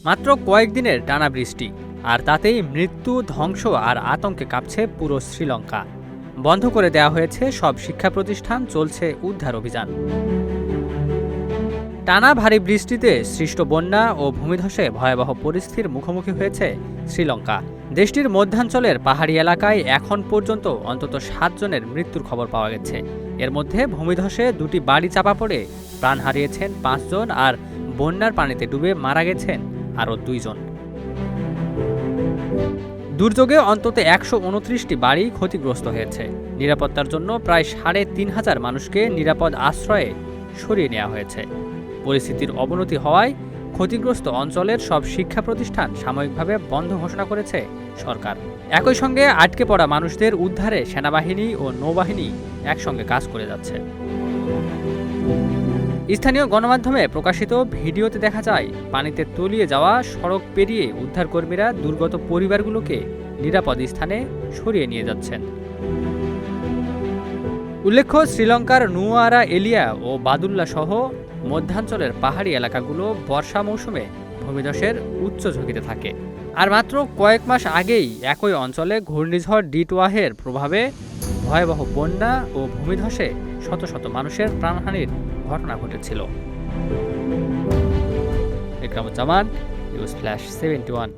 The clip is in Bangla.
মাত্র কয়েকদিনের টানা বৃষ্টি, আর তাতেই মৃত্যু, ধ্বংস আর আতঙ্কে কাঁপছে পুরো শ্রীলঙ্কা। বন্ধ করে দেওয়া হয়েছে সব শিক্ষা প্রতিষ্ঠান, চলছে উদ্ধার অভিযান। টানা ভারী বৃষ্টিতে সৃষ্ট বন্যা ও ভূমিধসে ভয়াবহ পরিস্থিতির মুখোমুখি হয়েছে শ্রীলঙ্কা। দেশটির মধ্যাঞ্চলের পাহাড়ি এলাকায় এখন পর্যন্ত অন্তত 7 জনের মৃত্যুর খবর পাওয়া গেছে। এর মধ্যে ভূমিধসে 2টি বাড়ি চাপা পড়ে প্রাণ হারিয়েছেন 5 জন, আর বন্যার পানিতে ডুবে মারা গেছেন আরও 2 জন। দুর্যোগে অন্তত 129টি বাড়ি ক্ষতিগ্রস্ত হয়েছে। নিরাপত্তার জন্য প্রায় 3,500 মানুষকে নিরাপদ আশ্রয়ে সরিয়ে নেওয়া হয়েছে। পরিস্থিতির অবনতি হওয়ায় ক্ষতিগ্রস্ত অঞ্চলের সব শিক্ষা প্রতিষ্ঠান সাময়িকভাবে বন্ধ ঘোষণা করেছে সরকার। একই সঙ্গে আটকে পড়া মানুষদের উদ্ধারে সেনাবাহিনী ও নৌবাহিনী একসঙ্গে কাজ করে যাচ্ছে। স্থানীয় গণমাধ্যমে প্রকাশিত ভিডিওতে দেখা যায় পানিতে তলিয়ে যাওয়া সড়ক পেরিয়ে উদ্ধারকর্মীরা দুর্গত পরিবারগুলোকে নিরাপদ স্থানে সরিয়ে নিয়ে যাচ্ছেন। উল্লেখ্য, শ্রীলঙ্কার নুয়ারা এলিয়া ও বাদুল্লা সহ মধ্যাঞ্চলের পাহাড়ি এলাকাগুলো বর্ষা মৌসুমে ভূমিধসের উচ্চ ঝুঁকিতে থাকে। আর মাত্র কয়েক মাস আগেই একই অঞ্চলে ঘূর্ণিঝড় ডিটওয়াহের প্রভাবে ভয়াবহ বন্যা ও ভূমিধসে শত শত মানুষের প্রাণহানির ঘটনা ঘটেছিল। Ikramuzzaman, news flash 71।